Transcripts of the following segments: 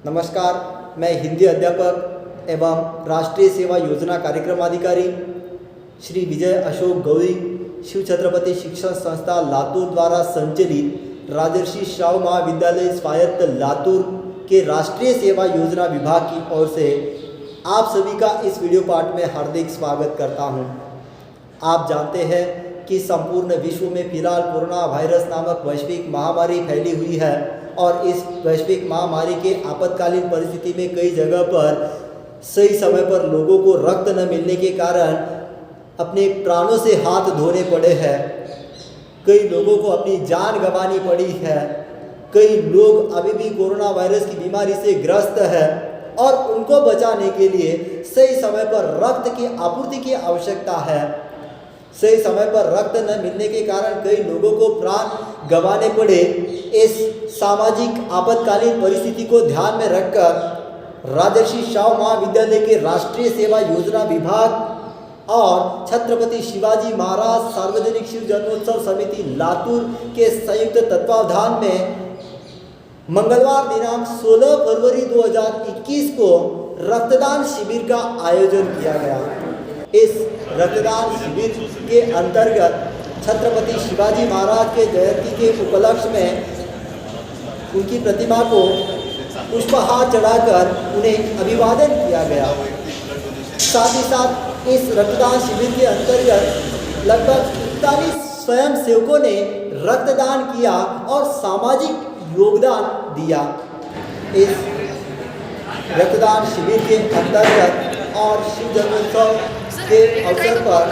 नमस्कार, मैं हिंदी अध्यापक एवं राष्ट्रीय सेवा योजना कार्यक्रम अधिकारी श्री विजय अशोक गौरी शिव छत्रपति शिक्षण संस्था लातूर द्वारा संचालित राजर्षि शाहू महाविद्यालय स्वायत्त लातूर के राष्ट्रीय सेवा योजना विभाग की ओर से आप सभी का इस वीडियो पाठ में हार्दिक स्वागत करता हूं। आप जानते हैं कि संपूर्ण विश्व में फिलहाल कोरोना वायरस नामक वैश्विक महामारी फैली हुई है और इस वैश्विक महामारी के आपातकालीन परिस्थिति में कई जगह पर सही समय पर लोगों को रक्त न मिलने के कारण अपने प्राणों से हाथ धोने पड़े हैं। कई लोगों को अपनी जान गंवानी पड़ी है। कई लोग अभी भी कोरोना वायरस की बीमारी से ग्रस्त है और उनको बचाने के लिए सही समय पर रक्त की आपूर्ति की आवश्यकता है। सही समय पर रक्त न मिलने के कारण कई लोगों को प्राण गंवाने पड़े। इस सामाजिक आपातकालीन परिस्थिति को ध्यान में रखकर राजर्षि शाहू महाविद्यालय के राष्ट्रीय सेवा योजना विभाग और छत्रपति शिवाजी महाराज सार्वजनिक शिव जन्मोत्सव समिति लातूर के संयुक्त तत्वावधान में मंगलवार दिनांक 16 फरवरी 2021 को रक्तदान शिविर का आयोजन किया गया। इस रक्तदान शिविर के अंतर्गत छत्रपति शिवाजी महाराज के जयंती के उपलक्ष्य में उनकी प्रतिमा को पुष्पहार चढ़ाकर उन्हें अभिवादन किया गया। साथ ही साथ इस रक्तदान शिविर के अंतर्गत लगभग 41 स्वयं सेवकों ने रक्तदान किया और सामाजिक योगदान दिया। इस रक्तदान शिविर के अंतर्गत और शिव जन्मोत्सव के अवसर पर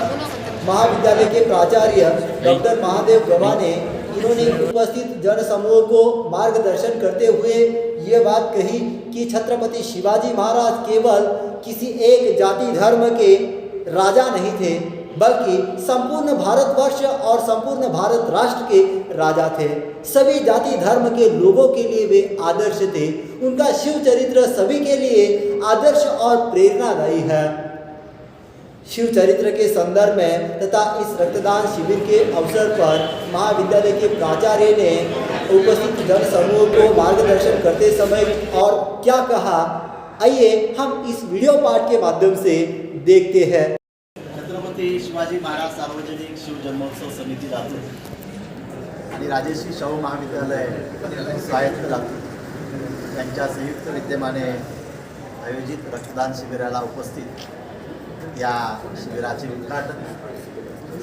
महाविद्यालय के प्राचार्य डॉक्टर महादेव गवा ने इन्होंने उपस्थित जन समूह को मार्गदर्शन करते हुए ये बात कही कि छत्रपति शिवाजी महाराज केवल किसी एक जाति धर्म के राजा नहीं थे, बल्कि संपूर्ण भारतवर्ष और संपूर्ण भारत राष्ट्र के राजा थे। सभी जाति धर्म के लोगों के लिए वे आदर्श थे। उनका शिव चरित्र सभी के लिए आदर्श और प्रेरणादायी है। शिव चरित्र के संदर्भ में तथा इस रक्तदान शिविर के अवसर पर महाविद्यालय के प्राचार्य ने उपस्थित जन समूह को मार्गदर्शन करते समय और क्या कहा, आइए हम इस वीडियो पाठ के माध्यम से देखते हैं। छत्रपती शिवाजी महाराज सार्वजनिक शिव जन्मोत्सव समिति लातूर आणि राजर्षि शाहू महाविद्यालय स्वायत्त लातूर यांच्या संयुक्त विद्यमाने आयोजित रक्तदान शिबिराला उपस्थित या शिबिराचे उद्घाटन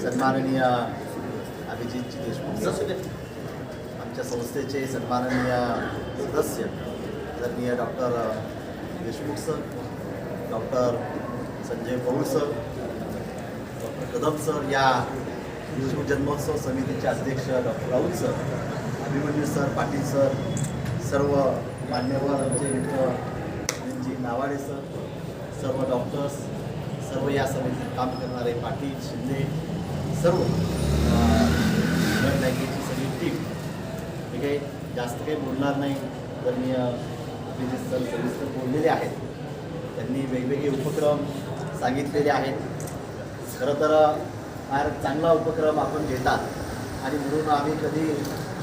सन्माननीय अभिजित देशमुख सर, आमच्या संस्थेचे सन्माननीय सदस्य आदरणीय doctor Deshmukh sir, doctor Sanjay Paul sir, doctor Kadam sir, या शिव जन्मोत्सव समितीचे अध्यक्ष doctor Raut sir, Abhimanyu sir, Patil sir, सर्व मान्यवर आमचे मित्र नावाडे सर, सर्व डॉक्टर्स, सर्व या समितीत काम करणारे पाटील शिंदे, सर्व ब्लड बँकेची सगळी टीम, मी काही जास्त काही बोलणार नाही, आदरणीय अभिजित सर सविस्तर बोललेले आहेत. त्यांनी वेगवेगळे उपक्रम सांगितलेले आहेत. खरं तर फार चांगला उपक्रम आपण घेतात आणि म्हणून आम्ही कधी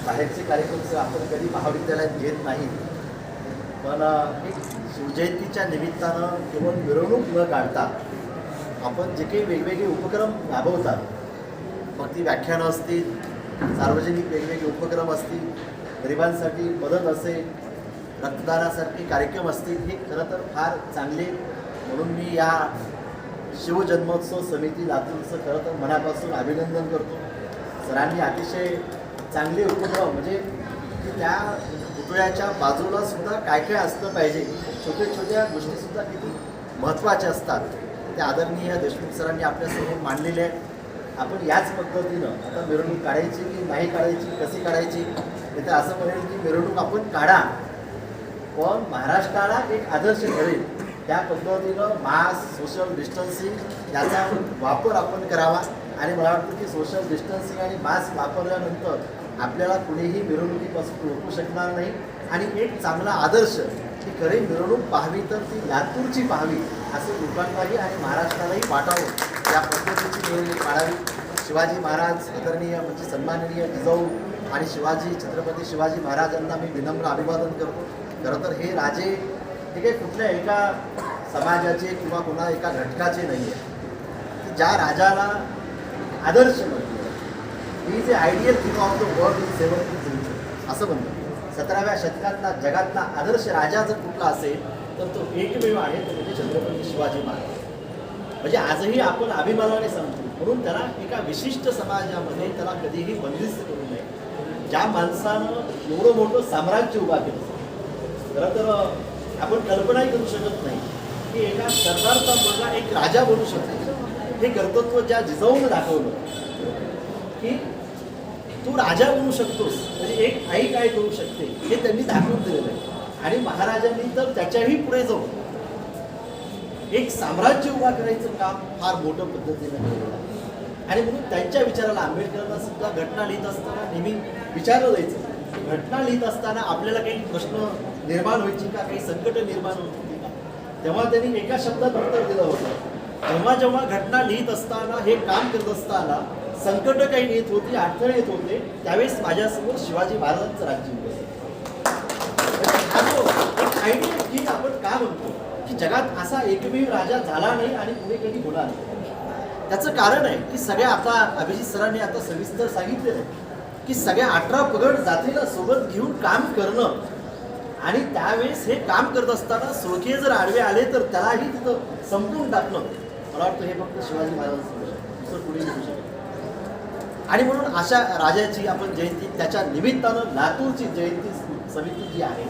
बाहेरचे कार्यक्रम आपण कधी महाविद्यालयात घेत नाही, पण एक शिवजयंतीच्या निमित्तानं केवळ मिरवणूक न काढता आपण जे काही वेगवेगळे उपक्रम राबवतात, मग ती व्याख्यानं असतील, सार्वजनिक वेगवेगळे उपक्रम असतील, गरिबांसाठी मदत असेल, रक्तदानासारखे कार्यक्रम असतील, हे खरं तर फार चांगले. म्हणून मी या शिवजन्मोत्सव समिती लातूरचं खरं तर मनापासून अभिनंदन करतो. सरांनी अतिशय चांगले उपक्रम, म्हणजे की त्या पुतळ्याच्या बाजूला सुद्धा काय काय असलं पाहिजे, छोट्या छोट्या गोष्टीसुद्धा किती महत्त्वाच्या असतात, त्या आदरणीय देशमुख सरांनी आपल्यासमोर मांडलेले आहेत. आपण याच पद्धतीनं आता मिरवणूक काढायची की नाही काढायची, कशी काढायची, नाही तर असं म्हणेल की मिरवणूक आपण काढा, पण महाराष्ट्राला एक आदर्श ठरेल त्या पद्धतीनं मास्क, सोशल डिस्टन्सिंग याचा वापर आपण करावा. आणि मला वाटतं की सोशल डिस्टन्सिंग आणि मास्क वापरल्यानंतर आपल्याला कुणीही मिरवणुकीपासून रोखू शकणार नाही. आणि एक चांगला आदर्श की खरी मिरवणूक पाहावी तर ती लातूरची पाहावी, असं लोकांनाही आणि महाराष्ट्रालाही वाटावं, या पद्धतीची मिरवणूक काढावी. शिवाजी महाराज आदरणीय म्हणजे सन्माननीय जिजाऊ आणि छत्रपती शिवाजी महाराजांना मी विनम्र अभिवादन करतो. खरं तर हे राजे हे काही कुठल्या एका समाजाचे किंवा कुणा एका घटकाचे नाही आहे, की ज्या राजाला आदर्श म्हणतो ही जे ideal king of the world in 17th century असं म्हणतो. 17व्या शतकातला जगातला आदर्श राजा जर कुठला असेल तर तो एकमेव आहे, तो म्हणजे छत्रपती शिवाजी महाराज. म्हणजे आजही आपण अभिमानाने सांगतो, म्हणून त्याला एका विशिष्ट समाजामध्ये त्याला कधीही बंदिस्त करू नये. ज्या माणसानं एवढं मोठं साम्राज्य उभा केलं, खरं तर आपण कल्पनाही करू शकत नाही की एका सरदारचा मुलगा एक राजा बनू शकतो. हे कर्तृत्व ज्या जिजाऊनं दाखवलं की तू राजा बनू शकतोस, म्हणजे एक आई काय करू शकते हे त्यांनी दाखवून दिलेलं आहे. आणि महाराजांनी तर त्याच्याही पुढे जाऊन एक साम्राज्य उभा करायचं काम फार मोठं पद्धतीने केलेलं आहे. आणि म्हणून त्यांच्या विचाराला आंबेडकरांना सुद्धा घटना लिहित असताना नेहमी विचारलं जायचं, घटना लिहित असताना आपल्याला काही प्रश्न निर्माण व्हायची का, काही संकट निर्माण होत होती का. तेव्हा त्यांनी एका शब्दात उत्तर दिलं होतं, जेव्हा जेव्हा घटना लिहित असताना हे काम करत असताना संकट काही येत होती, अडथळे येत होते, त्यावेळेस माझ्यासमोर शिवाजी महाराजांचं राज्य होतं. एक आयडियल किंग आपण का म्हणतो की जगात असा एकमेव राजा झाला नाही आणि पुढे कधी होणार नाही. त्याचं कारण आहे की सगळ्या आता अभिजित सरांनी आता सविस्तर सांगितलेलं आहे की सगळ्या 18 पगड जातीला सोबत घेऊन काम करणं आणि त्यावेळेस हे काम करत असताना सोळके जर आडवे आले तर त्यालाही तिथं संपवून टाकणं. मला वाटतं हे फक्त शिवाजी महाराजांचं दुसरं पुढे घेऊ शकत. आणि म्हणून अशा राजाची आपण जयंती, त्याच्या निमित्तानं लातूरची जयंती समिती जी आहे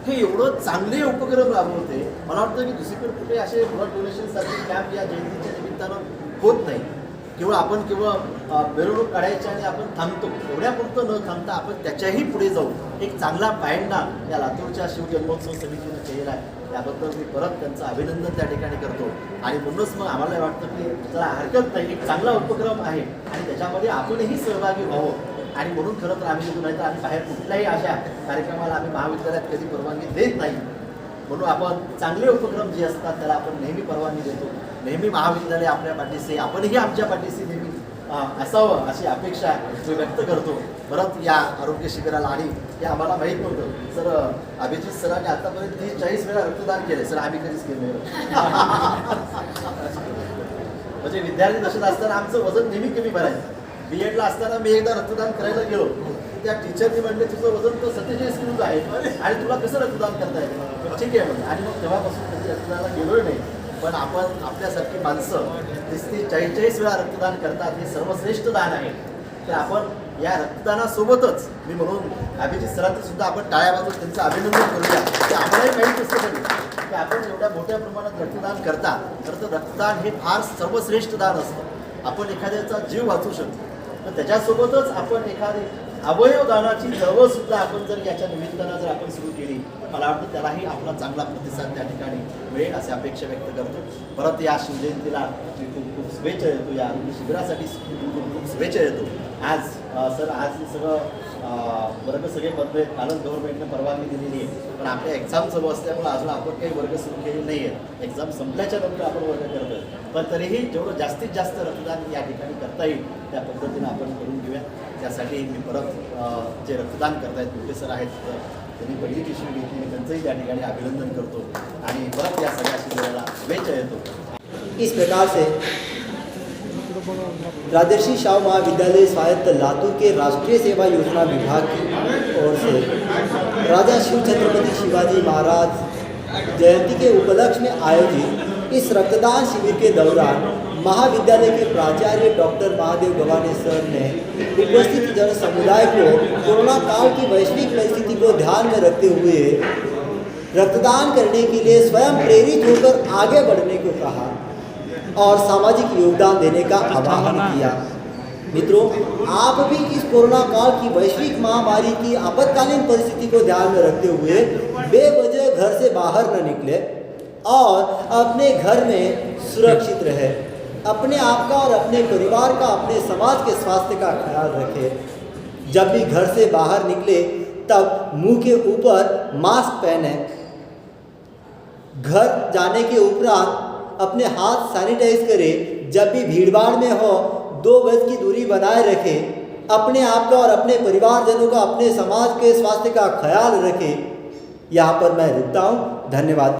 हे एवढं चांगले उपक्रम राबवते. मला वाटतं की दुसरीकडे कुठे असे ब्लड डोनेशनसाठी कॅम्प या जयंतीच्या निमित्तानं होत नाही. केवळ मिरवणूक काढायची आणि आपण थांबतो एवढ्यापुरतं न थांबता आपण त्याच्याही पुढे जाऊन एक चांगला पायंडा या लातूरच्या शिवजन्मोत्सव समितीने केलेला आहे. त्याबद्दल मी परत त्यांचं अभिनंदन त्या ठिकाणी करतो. आणि म्हणूनच मग आम्हाला वाटतं की त्याला हरकत नाही, एक चांगला उपक्रम आहे आणि त्याच्यामध्ये आपणही सहभागी व्हावं. आणि म्हणून खरं तर आम्ही निघून नाही तर आम्ही बाहेर कुठल्याही अशा कार्यक्रमाला आम्ही महाविद्यालयात कधी परवानगी देत नाही. म्हणून आपण चांगले उपक्रम जे असतात त्याला आपण नेहमी परवानगी देतो. नेहमी महाविद्यालय आपल्या पाठीशी, आपणही आमच्या पाठीशी नेहमी असावं अशी अपेक्षा मी व्यक्त करतो. परत या आरोग्य शिबिराला आणि हे आम्हाला माहीत नव्हतं सर, अभिजित सरांनी आतापर्यंत 30-40 वेळा रक्तदान केले सर, आम्ही कधीच केलं म्हणजे विद्यार्थी दशेत असताना आमचं वजन नेहमी कमी भरायचं. बीएडला असताना मी एकदा रक्तदान करायला गेलो, त्या टीचरनी म्हणले तुझं वजन तर 47 किलोचं आहे आणि तुला कसं रक्तदान करता येईल. ठीक आहे म्हणजे. आणि मग तेव्हापासून कधी रक्तदानाला गेलोय नाही. पण आपण आपल्यासारखी माणसं 30-40 वेळा रक्तदान करतात, हे सर्वश्रेष्ठ दान आहे. तर आपण या रक्तदानासोबतच मी म्हणून अभिजित सरांचं सुद्धा आपण टाळ्या वाजवून त्यांचं अभिनंदन करूया की आम्हालाही माहीत असतं की आपण एवढ्या मोठ्या प्रमाणात रक्तदान करता. तर रक्तदान हे फार सर्वश्रेष्ठ दान असतं. आपण एखाद्याचा जीव वाचवू शकतो. तर त्याच्यासोबतच आपण एखादी अवयवदानाची चळवळ सुद्धा आपण जर याच्या निमित्तानं जर आपण सुरू केली तर मला वाटतं त्यालाही आपला चांगला प्रतिसाद त्या ठिकाणी मिळेल अशी अपेक्षा व्यक्त करतो. परत या शिवजयंतीला मी खूप खूप शुभेच्छा देतो. या आरोग्य शिबिरासाठी खूप खूप शुभेच्छा देतो. आज सर आज हे सगळं वर्ग सगळे बंद आहेत. कालच गव्हर्नमेंटने परवानगी दिलेली आहे, पण आपल्या एक्झाम चालू असल्यामुळे अजून आपण काही वर्ग सुरू केले नाही आहेत. एक्झाम संपल्याच्या नंतर आपण वर्ग करतो. पण तरीही जेवढं जास्तीत जास्त रक्तदान या ठिकाणी करता येईल त्या पद्धतीनं आपण करून घेऊया. त्यासाठी मी परत जे रक्तदान करतायत प्रोफेसर आहेत त्यांनी पहिली पिशवी घेतली, मी त्यांचंही त्या ठिकाणी अभिनंदन करतो आणि परत या सगळ्या शिबिराला शुभेच्छा देतो. इस प्रकार से राजर्षि शाहू महाविद्यालय स्वायत्त लातूर के राष्ट्रीय सेवा योजना विभाग की ओर से राजा शिव छत्रपति शिवाजी महाराज जयंती के उपलक्ष्य में आयोजित इस रक्तदान शिविर के दौरान महाविद्यालय के प्राचार्य डॉक्टर महादेव गवाने सर ने उपस्थित जन समुदाय को कोरोना काल की वैश्विक परिस्थिति को ध्यान में रखते हुए रक्तदान करने के लिए स्वयं प्रेरित होकर आगे बढ़ने को कहा और सामाजिक योगदान देने का आह्वान किया। मित्रों, आप भी इस कोरोना काल की वैश्विक महामारी की आपातकालीन परिस्थिति को ध्यान में रखते हुए बेवजह घर से बाहर न निकले और अपने घर में सुरक्षित रहे। अपने आप का और अपने परिवार का, अपने समाज के स्वास्थ्य का ख्याल रखें। जब भी घर से बाहर निकले तब मुंह के ऊपर मास्क पहने। घर जाने के उपरांत अपने हाथ सैनिटाइज करें। जब भी भीड़भाड़ में हो 2 गज की दूरी बनाए रखें। अपने आप का और अपने परिवारजनों का, अपने समाज के स्वास्थ्य का ख्याल रखें। यहाँ पर मैं रुकता हूँ। धन्यवाद।